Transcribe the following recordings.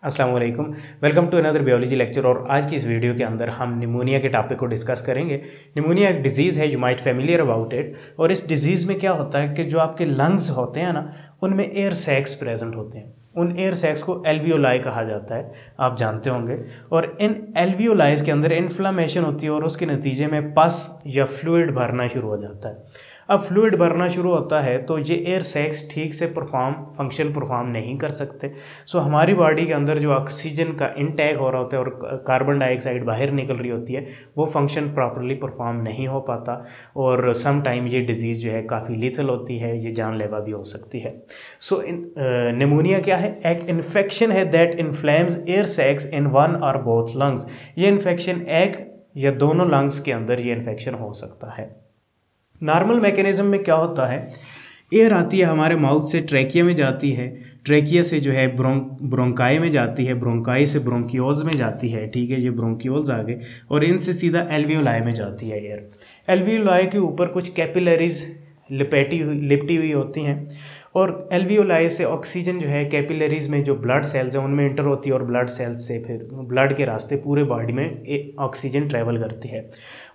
अस्सलाम वालेकुम। Welcome to another biology lecture. और आज की इस वीडियो के अंदर हम निमोनिया के टॉपिक को डिस्कस करेंगे। निमोनिया एक डिजीज़ है, you might familiar about it. और इस डिजीज़ में क्या होता है कि जो आपके लंग्स होते हैं ना, उनमें एयर सैक्स प्रेजेंट होते हैं। उन एयर सैक्स को एल्वियोलाई कहा जाता है, आप जानते होंगे। और इन एल्वियोलाइज के अंदर इन्फ्लामेशन होती है और उसके नतीजे में पस या फ्लूइड भरना शुरू हो जाता है। अब फ्लूइड भरना शुरू होता है तो ये एयर सैक्स ठीक से फंक्शन परफॉर्म नहीं कर सकते। सो हमारी बॉडी के अंदर जो ऑक्सीजन का इनटेक हो रहा होता है और कार्बन डाइऑक्साइड बाहर निकल रही होती है, वो फंक्शन प्रॉपरली परफॉर्म नहीं हो पाता। और सम टाइम ये डिजीज़ जो है काफ़ी लीथल होती है, ये जानलेवा भी हो सकती है। सो निमोनिया क्या है? एक इन्फेक्शन है that inflames air sacs in one or both lungs. ये इन्फेक्शन एक या दोनों लंग्स के अंदर ये इन्फेक्शन हो सकता है। नॉर्मल मैकेनिज्म में क्या होता है, एयर आती है हमारे माउथ से, ट्रैकिया में जाती है, ट्रैकिया से जो है ब्रोंकाई में जाती है, ब्रोंकाई से ब्रोंकियोल्स में जाती है, ठीक है, ये ब्रोंकियोल्स आ गए, और इनसे सीधा एल्वियोलाई में जाती है एयर। एल्वियोलाई के ऊपर कुछ कैपिलरीज लिपटी हुई होती हैं, और एल्वियोलाई से ऑक्सीजन जो है कैपिलरीज में जो ब्लड सेल्स हैं उनमें इंटर होती है, और ब्लड सेल्स से फिर ब्लड के रास्ते पूरे बॉडी में ऑक्सीजन ट्रैवल करती है।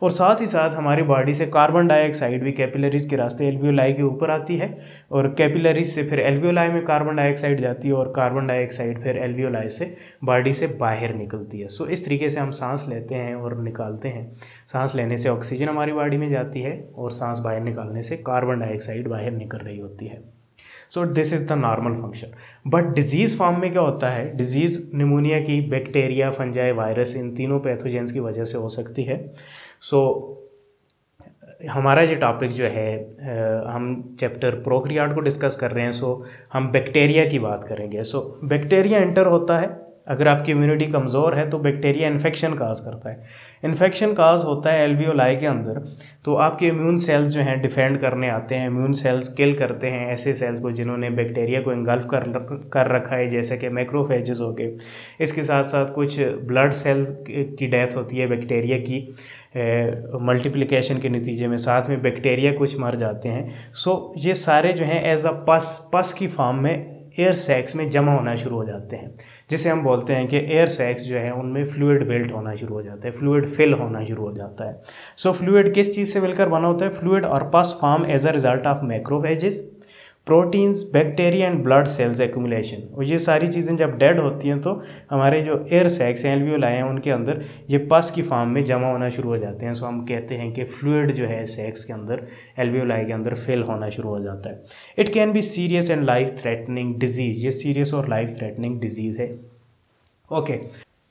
और साथ ही साथ हमारी बॉडी से कार्बन डाइऑक्साइड भी कैपिलरीज के रास्ते एल्वियोलाई के ऊपर आती है, और कैपिलरीज से फिर एल्वियोलाई में कार्बन डाइऑक्साइड जाती है, और कार्बन डाइऑक्साइड फिर एल्वियोलाई से बॉडी से बाहर निकलती है। सो इस तरीके से हम सांस लेते हैं और निकालते हैं। सांस लेने से ऑक्सीजन हमारी बॉडी में जाती है, और सांस बाहर निकालने से कार्बन डाइऑक्साइड बाहर निकल रही होती है। So this is the normal function. But disease form में क्या होता है, डिजीज़ निमोनिया की बैक्टीरिया, फंजाई, वायरस, इन तीनों पैथोजेंस की वजह से हो सकती है। सो हमारा ये टॉपिक जो है, हम चैप्टर प्रोकैरियोट को डिस्कस कर रहे हैं। सो हम बैक्टीरिया की बात करेंगे। सो बैक्टीरिया एंटर होता है, अगर आपकी इम्यूनिटी कमज़ोर है तो बैक्टीरिया इन्फेक्शन काज करता है। इन्फेक्शन काज होता है एल्वियोलाई के अंदर, तो आपके इम्यून सेल्स जो हैं डिफेंड करने आते हैं, इम्यून सेल्स किल करते हैं ऐसे सेल्स को जिन्होंने बैक्टीरिया को इंगल्फ कर रखा है, जैसे कि मैक्रोफेजेस हो गए। इसके साथ साथ कुछ ब्लड सेल्स की डेथ होती है बैक्टीरिया की मल्टीप्लिकेशन के नतीजे में, साथ में बैक्टीरिया कुछ मर जाते हैं। सो ये सारे जो हैं एज अ पस की फॉर्म में एयर सैक्स में जमा होना शुरू हो जाते हैं, जिसे हम बोलते हैं कि एयर सैक्स जो है उनमें फ्लूइड बिल्ट होना शुरू हो जाता है, फ्लूइड फिल होना शुरू हो जाता है। सो फ्लूइड किस चीज़ से मिलकर बना होता है? फ्लूइड और pus form as a result of macrophages, proteins, bacteria and blood cells accumulation. और ये सारी चीज़ें जब डेड होती हैं तो हमारे जो एयर सैक्स हैं, एल्वियोलाई हैं, उनके अंदर ये पस की फॉर्म में जमा होना शुरू हो जाते हैं। सो हम कहते हैं कि फ्लूइड जो है सैक्स के अंदर, एल्वियोलाई के अंदर फिल होना शुरू हो जाता है। It can be serious and life threatening disease. ये सीरियस और लाइफ थ्रेटनिंग डिजीज़ है। ओके,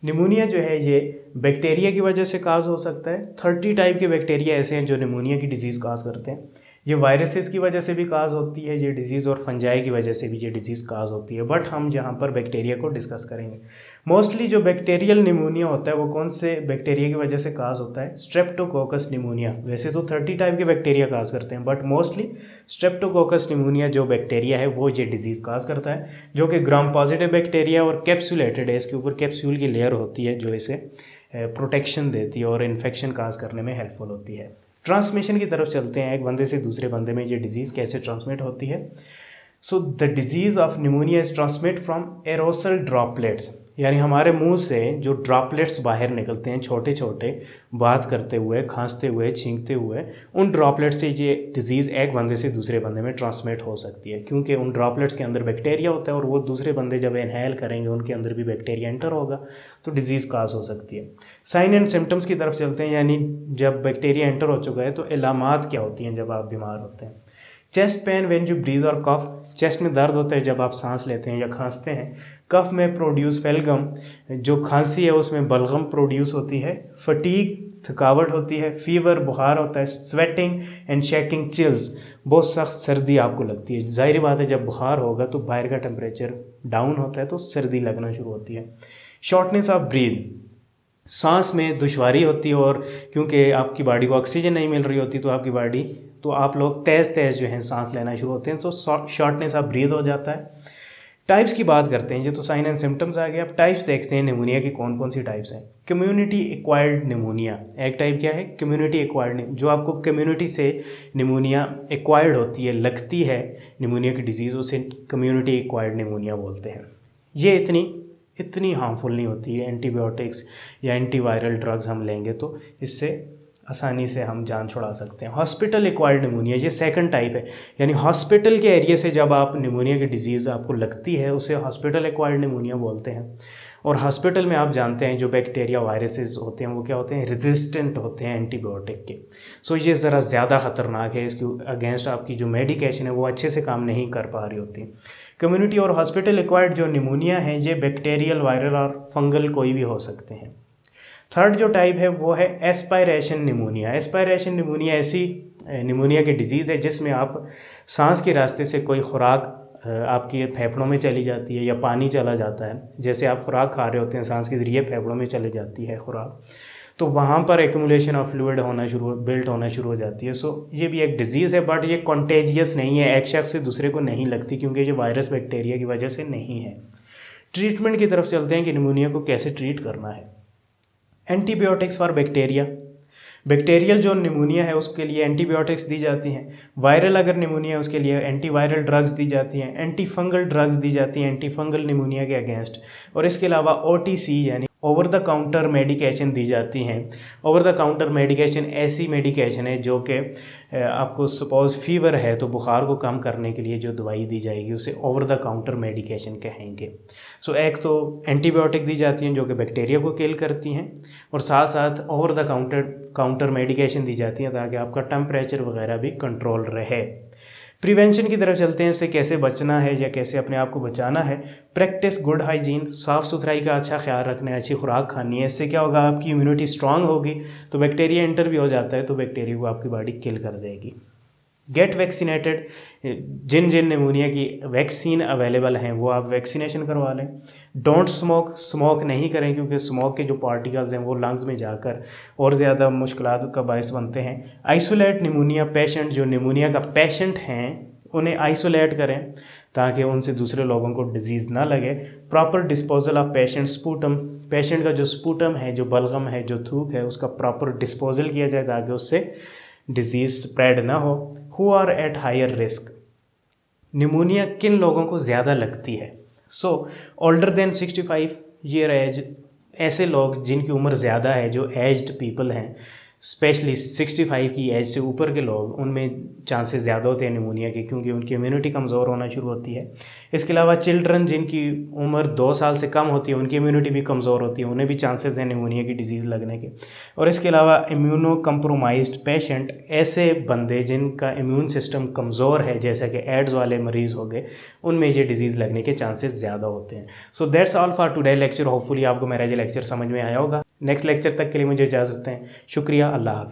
निमोनिया जो है ये बैक्टीरिया की वजह से काज हो सकता है। 30 टाइप के बैक्टीरिया ऐसे हैं जो निमोनिया की डिजीज़ काज करते हैं। ये वायरसेस की वजह से भी काज होती है ये डिजीज़, और फंजाई की वजह से भी ये डिजीज़ काज होती है। बट हम यहाँ पर बैक्टीरिया को डिस्कस करेंगे। मोस्टली जो बैक्टीरियल निमोनिया होता है वो कौन से बैक्टीरिया की वजह से काज होता है? Streptococcus pneumonia. वैसे तो 30 टाइप के बैक्टीरिया काज करते हैं, बट मोस्टली स्ट्रेप्टोकोकस निमोनिया जो बैक्टीरिया है वो ये डिजीज़ काज करता है, जो कि ग्राम पॉजिटिव बैक्टीरिया और कैप्सुलेटेड है। इसके ऊपर कैप्सूल की लेयर होती है जो इसे प्रोटेक्शन देती है और इन्फेक्शन काज करने में हेल्पफुल होती है। ट्रांसमिशन की तरफ चलते हैं, एक बंदे से दूसरे बंदे में ये डिजीज़ कैसे ट्रांसमिट होती है। So the disease of pneumonia is transmit from एरोसल droplets, यानी हमारे मुंह से जो ड्रॉपलेट्स बाहर निकलते हैं छोटे छोटे, बात करते हुए, खांसते हुए, छींकते हुए, उन ड्रॉपलेट्स से ये डिज़ीज़ एक बंदे से दूसरे बंदे में ट्रांसमिट हो सकती है, क्योंकि उन ड्रॉपलेट्स के अंदर बैक्टीरिया होता है और वो दूसरे बंदे जब इनहेल करेंगे उनके अंदर भी बैक्टीरिया एंटर होगा, तो डिज़ीज़ काज हो सकती है। साइन एंड सिम्टम्स की तरफ चलते हैं, यानी जब बैक्टीरिया एंटर हो चुका है तो इलामात क्या होती हैं जब आप बीमार होते हैं। Chest pain when you breathe और कफ, चेस्ट में दर्द होता है जब आप सांस लेते हैं या खांसते हैं। कफ में प्रोड्यूस फेलगम, जो खांसी है उसमें बलगम प्रोड्यूस होती है। फटीग, थकावट होती है। फीवर, बुखार होता है। स्वेटिंग एंड शेकिंग, चिल्स, बहुत सख्त सर्दी आपको लगती है। ज़ाहिर बात है जब बुखार होगा तो बाहर का टेम्परेचर डाउन होता है तो सर्दी लगना शुरू होती है। शॉर्टनेस ऑफ ब्रीथ, सांस में दुश्वारी होती है, और क्योंकि आपकी बॉडी को ऑक्सीजन नहीं मिल रही होती तो आप लोग तेज़ तेज़ जो है सांस लेना शुरू होते हैं, तो शॉर्टनेस ऑफ ब्रीथ हो जाता है। टाइप्स की बात करते हैं, ये तो साइन एंड सिम्टम्स आ गए। अब टाइप्स देखते हैं निमोनिया की कौन कौन सी टाइप्स हैं। कम्युनिटी एक्वायर्ड निमोनिया एक टाइप क्या है? कम्युनिटी एक्वायर्ड, जो आपको कम्युनिटी से निमोनिया एक्वायर्ड होती है, लगती है निमोनिया की डिजीज़, उसे कम्युनिटी एक्वायर्ड निमोनिया बोलते हैं। ये इतनी इतनी हार्मफुल नहीं होती है। एंटीबायोटिक्स या एंटी वायरल ड्रग्स हम लेंगे तो इससे आसानी से हम जान छुड़ा सकते हैं। हॉस्पिटल एक्वायर्ड निमोनिया ये सेकंड टाइप है, यानी हॉस्पिटल के एरिया से जब आप निमोनिया की डिजीज़ आपको लगती है उसे हॉस्पिटल एक्वायर्ड निमोनिया बोलते हैं। और हॉस्पिटल में आप जानते हैं जो बैक्टीरिया वायरसेस होते हैं वो क्या होते हैं, रेजिस्टेंट होते हैं एंटीबायोटिक के। सो ये ज़रा ज़्यादा ख़तरनाक है, इसके अगेंस्ट आपकी जो मेडिकेशन है वो अच्छे से काम नहीं कर पा रही होती। कम्युनिटी और हॉस्पिटल एक्वायर्ड जो निमोनिया है ये बैक्टीरियल, वायरल और फंगल कोई भी हो सकते हैं। थर्ड जो टाइप है वो है एस्पायरेशन निमोनिया। एस्पायरेशन निमोनिया ऐसी निमोनिया की डिजीज़ है जिसमें आप सांस के रास्ते से कोई खुराक आपकी फेफड़ों में चली जाती है या पानी चला जाता है। जैसे आप खुराक खा रहे होते हैं, सांस के ज़रिए फेफड़ों में चली जाती है खुराक, तो वहाँ पर एक्यूमुलेशन ऑफ फ्लूइड बिल्ट होना शुरू हो जाती है। सो ये भी एक डिजीज़ है, बट ये कॉन्टेजियस नहीं है, एक शख्स से दूसरे को नहीं लगती क्योंकि ये वायरस बैक्टीरिया की वजह से नहीं है। ट्रीटमेंट की तरफ चलते हैं कि निमोनिया को कैसे ट्रीट करना है। एंटीबायोटिक्स फॉर बैक्टीरिया, बैक्टीरियल जो निमोनिया है उसके लिए एंटीबायोटिक्स दी जाती हैं। वायरल अगर निमोनिया है उसके लिए एंटीवायरल ड्रग्स दी जाती हैं, एंटी फंगल ड्रग्स दी जाती हैं एंटी फंगल निमोनिया के अगेंस्ट। और इसके अलावा OTC यानी ओवर द काउंटर मेडिकेशन दी जाती हैं। ओवर द काउंटर मेडिकेशन ऐसी मेडिकेशन है जो कि आपको सपोज़ फीवर है तो बुखार को कम करने के लिए जो दवाई दी जाएगी उसे ओवर द काउंटर मेडिकेशन कहेंगे। सो एक तो एंटीबायोटिक दी जाती हैं जो कि बैक्टीरिया को किल करती हैं, और साथ साथ ओवर द काउंटर मेडिकेशन दी जाती हैं ताकि आपका टेम्परेचर वगैरह भी कंट्रोल रहे। प्रिवेंशन की तरफ चलते हैं, इससे कैसे बचना है या कैसे अपने आप को बचाना है। प्रैक्टिस गुड हाइजीन, साफ़ सुथराई का अच्छा ख्याल रखना है, अच्छी खुराक खानी है। इससे क्या होगा, आपकी इम्यूनिटी स्ट्रांग होगी तो बैक्टीरिया एंटर भी हो जाता है तो बैक्टीरिया को आपकी बॉडी किल कर देगी। गेट वैक्सीनेटेड, जिन जिन निमोनिया की वैक्सीन अवेलेबल हैं वो आप वैक्सीनेशन करवा लें। डोंट स्मोक, स्मोक नहीं करें क्योंकि स्मोक के जो पार्टिकल्स हैं वो लंग्स में जाकर और ज़्यादा मुश्किलात का बायस बनते हैं। आइसोलेट निमोनिया पेशेंट, जो निमोनिया का पेशेंट हैं उन्हें आइसोलेट करें ताकि उनसे दूसरे लोगों को डिजीज़ ना लगे। Proper disposal of patient sputum, patient का जो स्पूटम है, जो बलगम है, जो थूक है, उसका प्रॉपर डिस्पोजल किया जाए ताकि उससे डिजीज़ स्प्रेड ना हो। Who are at higher risk, pneumonia किन लोगों को ज़्यादा लगती है। So older than 65 year age, ऐसे लोग जिनकी उम्र ज़्यादा है, जो एज्ड पीपल हैं, स्पेशली 65 की एज से ऊपर के लोग, उनमें चांसेस ज़्यादा होते हैं निमोनिया के क्योंकि उनकी इम्यूनिटी कमज़ोर होना शुरू होती है। इसके अलावा चिल्ड्रन जिनकी उम्र 2 साल से कम होती है उनकी इम्यूनिटी भी कमज़ोर होती है, उन्हें भी चांसेस हैं निमोनिया की डिजीज़ लगने के। और इसके अलावा इम्यूनो कम्प्रोमाइज्ड पेशेंट, ऐसे बंदे जिनका इम्यून सिस्टम कमज़ोर है जैसा कि एड्स वाले मरीज़ हो गए, उनमें ये डिजीज़ लगने के चांसेस ज़्यादा होते हैं। So that's all for today lecture. Hopefully आपको मेरा ये लेक्चर समझ में आया होगा। नेक्स्ट लेक्चर तक के लिए मुझे इजाज़त दें। शुक्रिया, अल्लाह हाफ़िज़।